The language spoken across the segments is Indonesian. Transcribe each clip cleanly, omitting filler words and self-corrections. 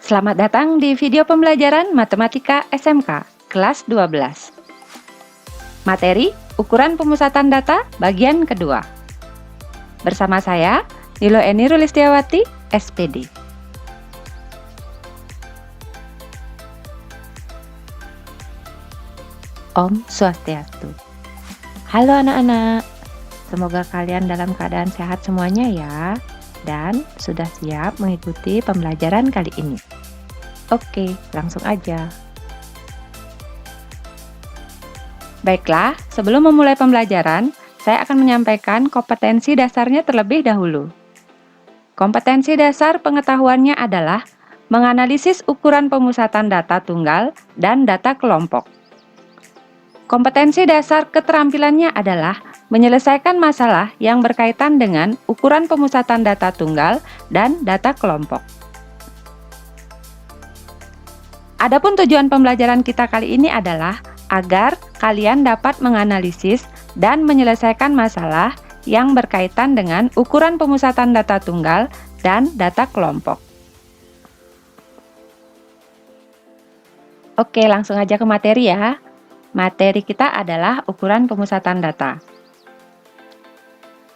Selamat datang di video pembelajaran Matematika SMK, kelas 12. Materi, ukuran pemusatan data, bagian kedua. Bersama saya, Nilo Eni Rulistiawati, SPD. Om Swastiastu. Halo anak-anak, semoga kalian dalam keadaan sehat semuanya ya, dan sudah siap mengikuti pembelajaran kali ini. Oke, langsung aja. Baiklah, sebelum memulai pembelajaran, saya akan menyampaikan kompetensi dasarnya terlebih dahulu. Kompetensi dasar pengetahuannya adalah menganalisis ukuran pemusatan data tunggal dan data kelompok. Kompetensi dasar keterampilannya adalah menyelesaikan masalah yang berkaitan dengan ukuran pemusatan data tunggal dan data kelompok. Adapun tujuan pembelajaran kita kali ini adalah agar kalian dapat menganalisis dan menyelesaikan masalah yang berkaitan dengan ukuran pemusatan data tunggal dan data kelompok. Oke, langsung aja ke materi ya. Materi kita adalah ukuran pemusatan data.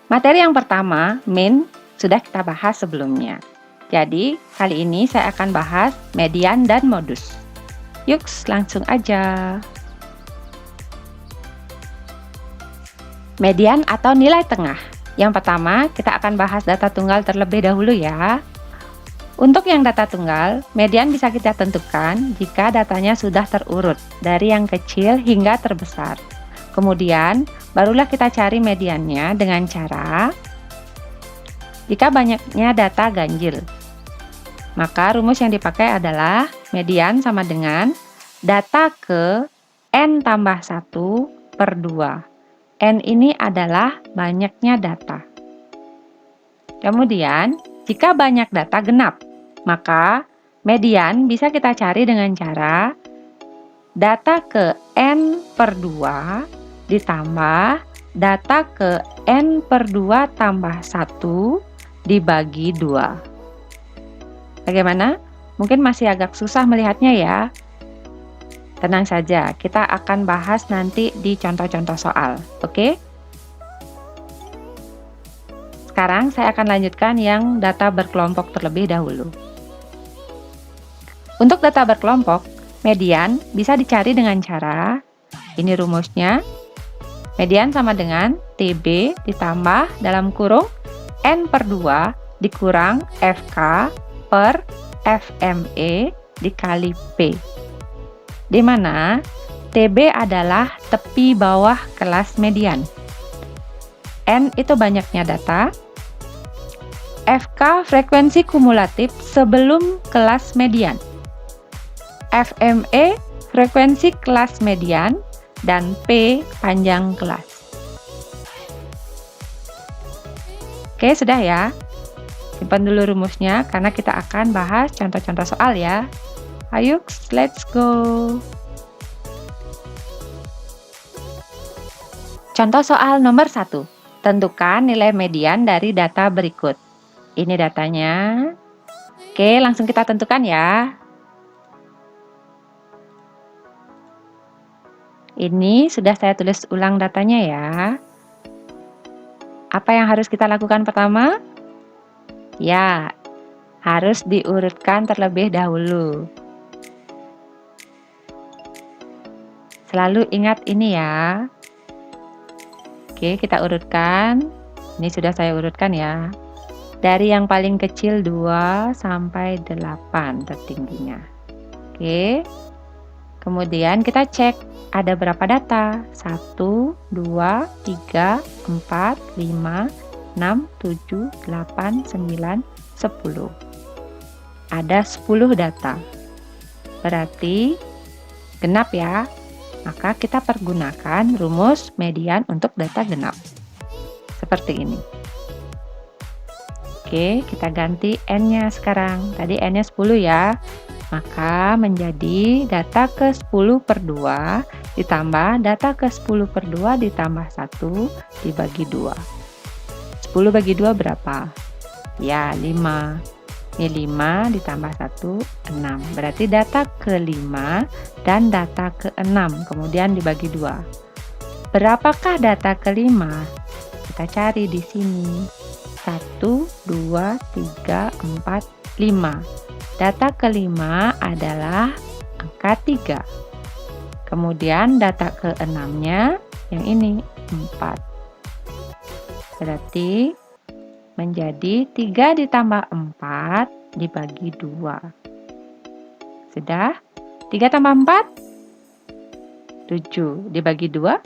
Materi yang pertama, min, sudah kita bahas sebelumnya. Jadi, kali ini saya akan bahas median dan modus. Yuk, langsung aja. Median atau nilai tengah. Yang pertama, kita akan bahas data tunggal terlebih dahulu ya. Untuk yang data tunggal, median bisa kita tentukan jika datanya sudah terurut dari yang kecil hingga terbesar. Kemudian, barulah kita cari mediannya dengan cara jika banyaknya data ganjil. Maka rumus yang dipakai adalah median sama dengan data ke n tambah 1 per 2. N ini adalah banyaknya data. Kemudian, jika banyak data genap, maka median bisa kita cari dengan cara data ke n per 2 ditambah data ke n per 2 tambah 1 dibagi 2. Bagaimana? Mungkin masih agak susah melihatnya ya. Tenang saja, kita akan bahas nanti di contoh-contoh soal, oke? Sekarang saya akan lanjutkan yang data berkelompok terlebih dahulu. Untuk data berkelompok, median bisa dicari dengan cara, ini rumusnya, median sama dengan TB ditambah dalam kurung N per 2 dikurang FK per FME dikali P. Di mana TB adalah tepi bawah kelas median. N itu banyaknya data, FK frekuensi kumulatif sebelum kelas median, FME frekuensi kelas median, dan P panjang kelas. Oke, sudah ya. Simpan dulu rumusnya karena kita akan bahas contoh-contoh soal ya. Ayo, let's go. Contoh soal nomor 1. Tentukan nilai median dari data berikut. Ini datanya. Oke, langsung kita tentukan ya. Ini sudah saya tulis ulang datanya ya. Apa yang harus kita lakukan pertama? Ya, harus diurutkan terlebih dahulu. Selalu ingat ini ya. Oke, kita urutkan. Ini sudah saya urutkan ya. Dari yang paling kecil 2 sampai 8 tertingginya. Oke. Kemudian kita cek ada berapa data. 1, 2, 3, 4, 5, 6, 7, 8, 9, 10. Ada 10 data. Berarti genap ya. Maka kita pergunakan rumus median untuk data genap. Seperti ini. Oke, kita ganti N-nya sekarang. Tadi N-nya 10 ya. Maka menjadi data ke 10 per 2 ditambah data ke 10 per 2 ditambah 1 dibagi 2. 10 bagi 2 berapa? Ya, 5. Ini 5 ditambah 1, 6. Berarti data ke-5 dan data ke-6, kemudian dibagi 2. Berapakah data ke-5? Kita cari di sini. 1, 2, 3, 4, 5. Data ke-5 adalah angka 3. Kemudian data ke-6-nya yang ini, 4. Berarti menjadi 3 ditambah 4 dibagi 2. Sudah? 3 tambah 4? 7. Dibagi 2?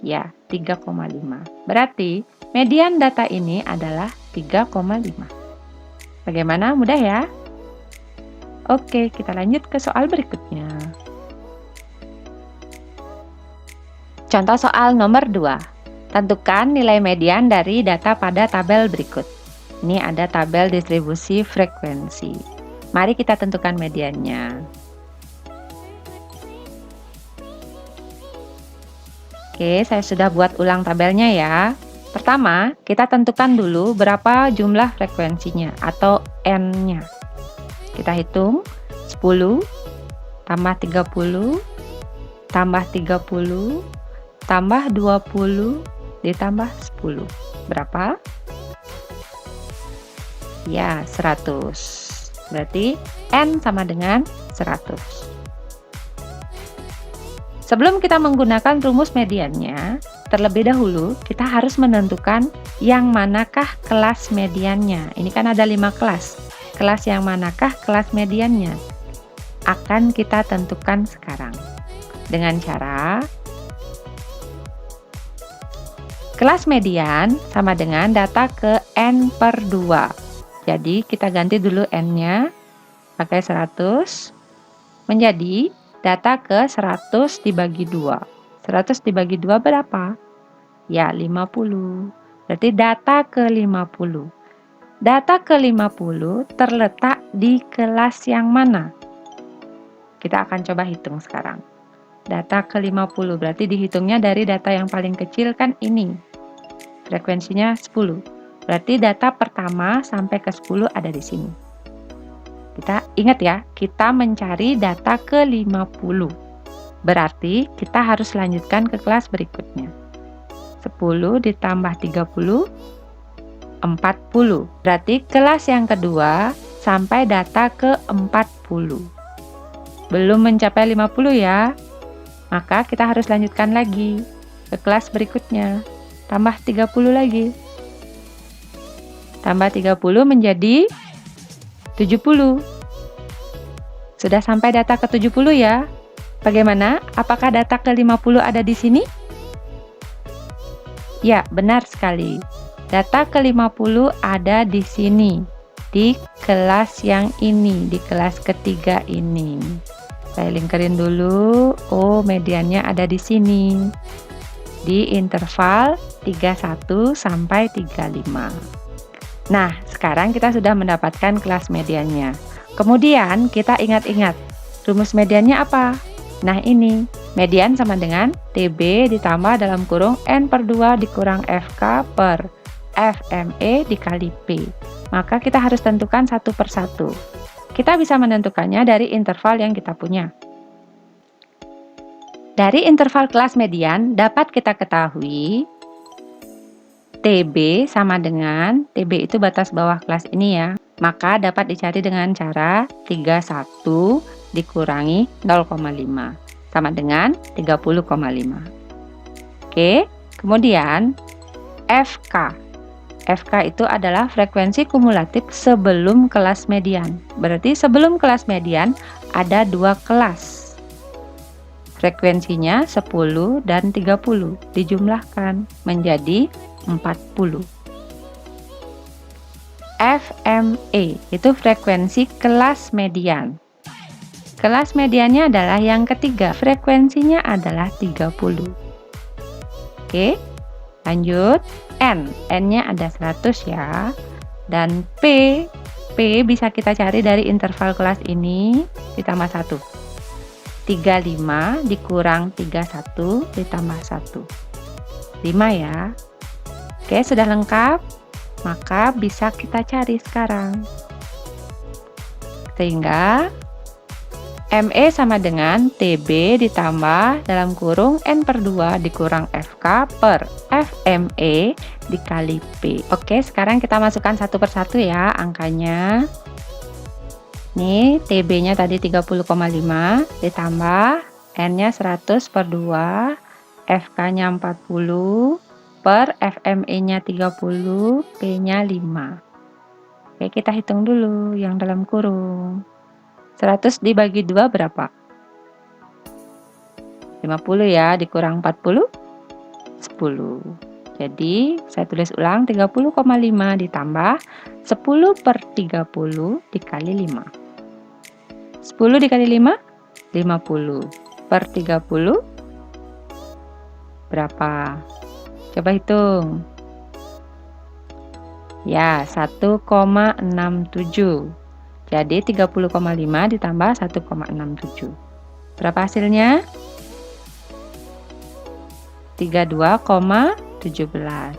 Ya, 3,5. Berarti median data ini adalah 3,5. Bagaimana? Mudah ya? Oke, kita lanjut ke soal berikutnya. Contoh soal nomor 2. Tentukan nilai median dari data pada tabel berikut. Ini ada tabel distribusi frekuensi. Mari kita tentukan mediannya. Oke, saya sudah buat ulang tabelnya ya. Pertama, kita tentukan dulu berapa jumlah frekuensinya atau N-nya. Kita hitung 10 tambah 30 tambah 30 tambah 20 ditambah 10. Berapa? Ya, 100. Berarti N sama dengan 100. Sebelum kita menggunakan rumus mediannya, terlebih dahulu kita harus menentukan yang manakah kelas mediannya. Ini kan ada 5 kelas. Kelas yang manakah kelas mediannya? Akan kita tentukan sekarang. Dengan cara kelas median sama dengan data ke N per 2. Jadi kita ganti dulu N-nya pakai 100 menjadi data ke 100 dibagi 2. 100 dibagi 2 berapa? Ya, 50. Berarti data ke 50. Data ke 50 terletak di kelas yang mana? Kita akan coba hitung sekarang. Data ke 50 berarti dihitungnya dari data yang paling kecil kan ini. Frekuensinya 10. Berarti data pertama sampai ke 10 ada di sini. Kita ingat ya, kita mencari data ke 50. Berarti kita harus lanjutkan ke kelas berikutnya. 10 ditambah 30, 40. Berarti kelas yang kedua sampai data ke 40. Belum mencapai 50 ya. Maka kita harus lanjutkan lagi ke kelas berikutnya. Tambah 30 lagi. Tambah 30 menjadi 70. Sudah sampai data ke 70 ya. Bagaimana? Apakah data ke 50 ada di sini? Ya, benar sekali. Data ke 50 ada di sini. Di kelas yang ini, di kelas ketiga ini. Saya lingkarin dulu. Oh, mediannya ada di sini. Di interval 31 sampai 35. Nah, sekarang kita sudah mendapatkan kelas mediannya. Kemudian kita ingat-ingat, rumus mediannya apa? Nah ini, median sama dengan TB ditambah dalam kurung N per 2 dikurang FK per FME dikali P. Maka kita harus tentukan satu per satu. Kita bisa menentukannya dari interval yang kita punya. Dari interval kelas median dapat kita ketahui TB sama dengan, TB itu batas bawah kelas ini ya, maka dapat dicari dengan cara 31 dikurangi 0,5 sama dengan 30,5. Oke, kemudian FK. FK itu adalah frekuensi kumulatif sebelum kelas median. Berarti sebelum kelas median ada 2 kelas. Frekuensinya 10 dan 30 dijumlahkan menjadi 40. FME itu frekuensi kelas median. Kelas mediannya adalah yang ketiga, frekuensinya adalah 30. Oke, lanjut. N-nya ada 100 ya. Dan P bisa kita cari dari interval kelas ini ditambah 1. 35 dikurang 31 ditambah 1. 5 ya. Oke, sudah lengkap. Maka bisa kita cari sekarang. Sehingga ME sama dengan TB ditambah dalam kurung N per 2 dikurang FK per FME dikali P. Oke, sekarang kita masukkan satu persatu ya angkanya. Nih, TB-nya tadi 30,5 ditambah N-nya 100 per 2, FK-nya 40 per FME-nya 30, P-nya 5. Oke, kita hitung dulu yang dalam kurung. 100 dibagi 2 berapa? 50 ya, dikurang 40, 10. Jadi, saya tulis ulang 30,5 ditambah 10 per 30 dikali 5. 10 dikali 5, 50. Per 30, berapa? Coba hitung. Ya, 1,67. Jadi 30,5 ditambah 1,67. Berapa hasilnya? 32,17.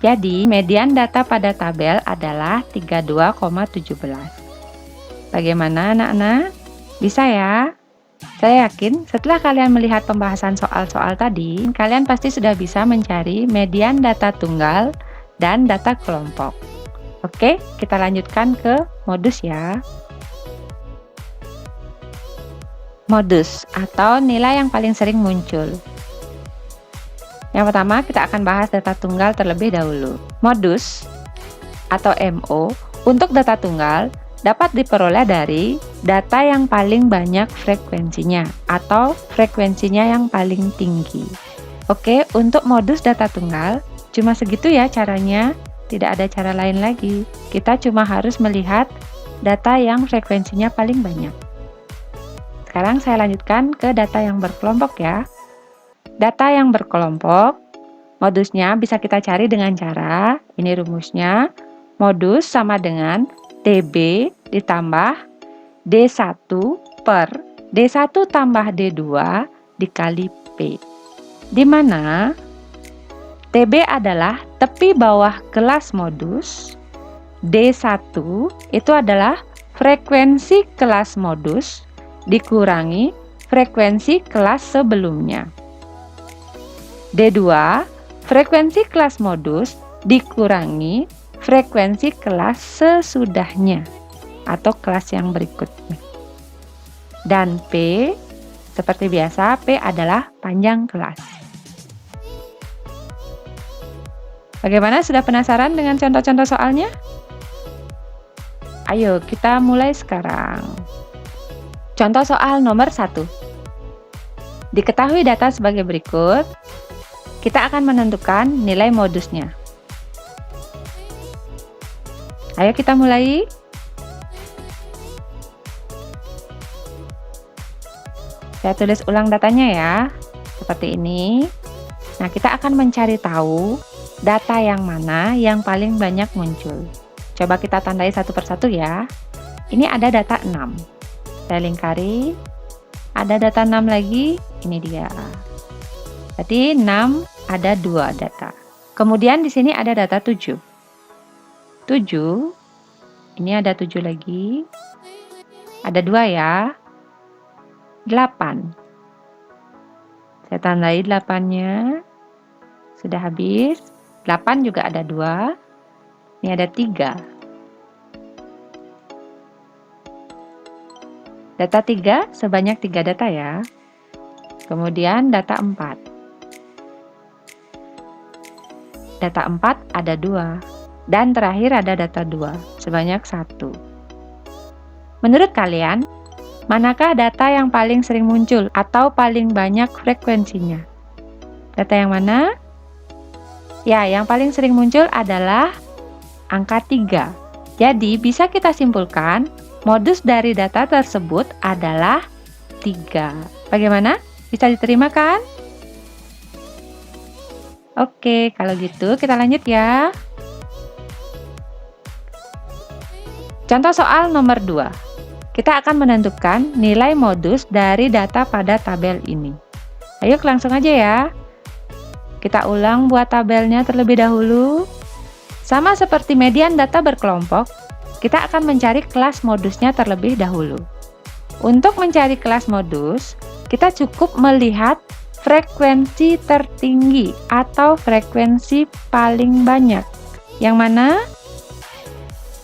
Jadi median data pada tabel adalah 32,17. Bagaimana anak-anak? Bisa ya? Saya yakin setelah kalian melihat pembahasan soal-soal tadi, kalian pasti sudah bisa mencari median data tunggal dan data kelompok. Oke, kita lanjutkan ke modus ya. Modus atau nilai yang paling sering muncul. Yang pertama, kita akan bahas data tunggal terlebih dahulu. Modus atau MO untuk data tunggal dapat diperoleh dari data yang paling banyak frekuensinya atau frekuensinya yang paling tinggi. Oke, untuk modus data tunggal cuma segitu ya caranya. Tidak ada cara lain lagi. Kita cuma harus melihat data yang frekuensinya paling banyak. Sekarang saya lanjutkan ke data yang berkelompok ya. Data yang berkelompok, modusnya bisa kita cari dengan cara, ini rumusnya, modus sama dengan DB ditambah D1 per D1 tambah D2 dikali P. Di mana TB adalah tepi bawah kelas modus, D1 itu adalah frekuensi kelas modus dikurangi frekuensi kelas sebelumnya. D2 frekuensi kelas modus dikurangi frekuensi kelas sesudahnya atau kelas yang berikutnya. Dan P, seperti biasa, P adalah panjang kelas. Bagaimana, sudah penasaran dengan contoh-contoh soalnya? Ayo kita mulai sekarang. Contoh soal nomor 1. Diketahui data sebagai berikut. Kita akan menentukan nilai modusnya. Ayo kita mulai. Saya tulis ulang datanya ya, seperti ini. Nah, kita akan mencari tahu data yang mana yang paling banyak muncul. Coba kita tandai satu persatu ya. Ini ada data 6. Saya lingkari. Ada data 6 lagi, ini dia. Jadi 6 ada 2 data. Kemudian di sini ada data 7. 7, ini ada 7 lagi. Ada 2 ya. 8. Saya tandai 8-nya. Sudah habis. 8 juga ada 2. Ini ada 3. Data 3 sebanyak 3 data ya. Kemudian data 4. Data 4 ada 2. Dan terakhir ada data 2 sebanyak 1. Menurut kalian, manakah data yang paling sering muncul atau paling banyak frekuensinya? Data yang mana? Ya, yang paling sering muncul adalah angka 3. Jadi, bisa kita simpulkan modus dari data tersebut adalah 3. Bagaimana? Bisa diterima kan? Oke, kalau gitu kita lanjut ya. Contoh soal nomor 2. Kita akan menentukan nilai modus dari data pada tabel ini. Ayo langsung aja ya. Kita ulang buat tabelnya terlebih dahulu. Sama seperti median data berkelompok, kita akan mencari kelas modusnya terlebih dahulu. Untuk mencari kelas modus, kita cukup melihat frekuensi tertinggi atau frekuensi paling banyak. Yang mana?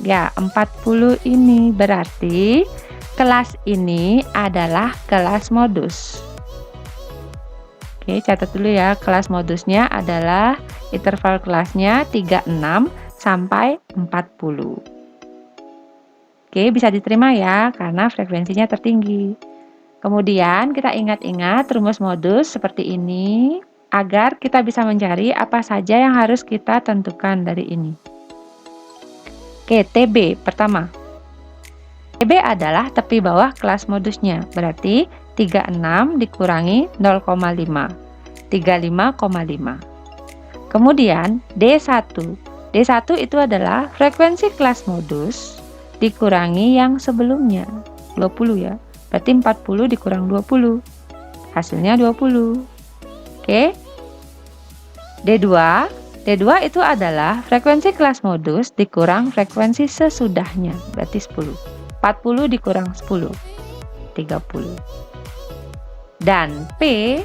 Ya, 40 ini berarti kelas ini adalah kelas modus. Oke, catat dulu ya, kelas modusnya adalah interval kelasnya 36 sampai 40. Oke, bisa diterima ya, karena frekuensinya tertinggi. Kemudian kita ingat-ingat rumus modus seperti ini, agar kita bisa mencari apa saja yang harus kita tentukan dari ini. Oke, TB pertama. TB adalah tepi bawah kelas modusnya, berarti 36 dikurangi 0,5, 35,5. Kemudian D1. D1 itu adalah frekuensi kelas modus dikurangi yang sebelumnya, 20 ya. Berarti 40 dikurang 20. Hasilnya 20. Oke. D2. D2 itu adalah frekuensi kelas modus dikurang frekuensi sesudahnya, berarti 10. 40 dikurang 10, 30. Dan P,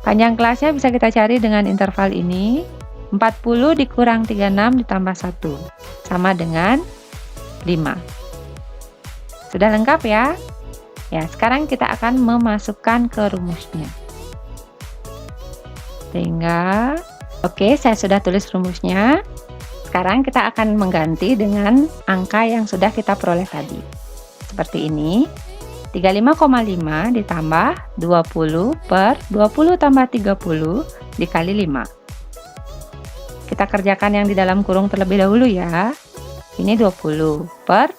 panjang kelasnya bisa kita cari dengan interval ini. 40 dikurang 36 ditambah 1, sama dengan 5. Sudah lengkap ya? Ya, sekarang kita akan memasukkan ke rumusnya. Sehingga, oke, saya sudah tulis rumusnya. Sekarang kita akan mengganti dengan angka yang sudah kita peroleh tadi. Seperti ini. 35,5 ditambah 20 per 20 tambah 30 dikali 5. Kita kerjakan yang di dalam kurung terlebih dahulu ya. Ini 20 per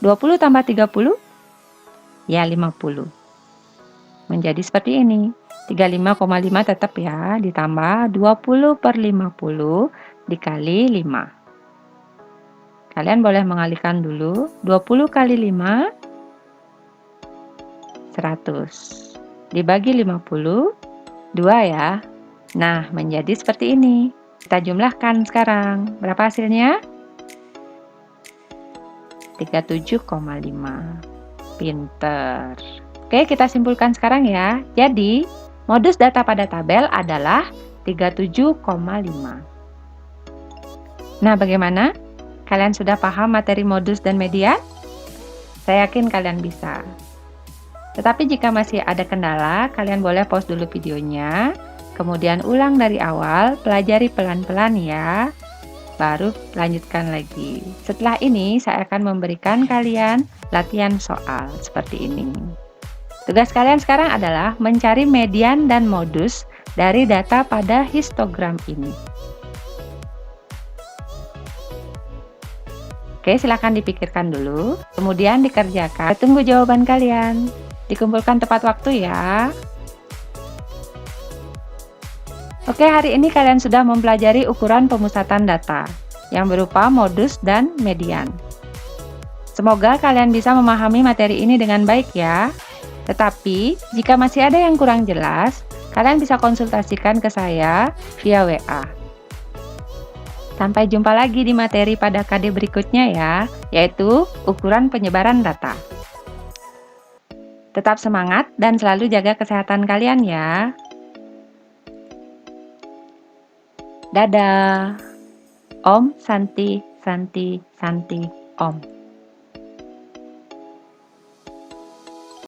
20 tambah 30, ya 50. Menjadi seperti ini. 35,5 tetap ya, ditambah 20 per 50 dikali 5. Kalian boleh mengalihkan dulu. 20 kali 5, 100. Dibagi 50, 2 ya. Nah, menjadi seperti ini. Kita jumlahkan sekarang. Berapa hasilnya? 37,5. Pinter. Oke, kita simpulkan sekarang ya. Jadi, modus data pada tabel adalah 37,5. Nah, bagaimana? Kalian sudah paham materi modus dan median? Saya yakin kalian bisa. Tetapi jika masih ada kendala, kalian boleh pause dulu videonya, kemudian ulang dari awal, pelajari pelan-pelan ya. Baru lanjutkan lagi. Setelah ini saya akan memberikan kalian latihan soal seperti ini. Tugas kalian sekarang adalah mencari median dan modus dari data pada histogram ini. Oke, silakan dipikirkan dulu, kemudian dikerjakan. Tunggu jawaban kalian. Dikumpulkan tepat waktu ya. Oke, hari ini kalian sudah mempelajari ukuran pemusatan data yang berupa modus dan median. Semoga kalian bisa memahami materi ini dengan baik ya. Tetapi, jika masih ada yang kurang jelas, kalian bisa konsultasikan ke saya via WA. Sampai jumpa lagi di materi pada KD berikutnya ya, yaitu ukuran penyebaran data. Tetap semangat dan selalu jaga kesehatan kalian ya. Dadah. Om Santi Santi Santi Om.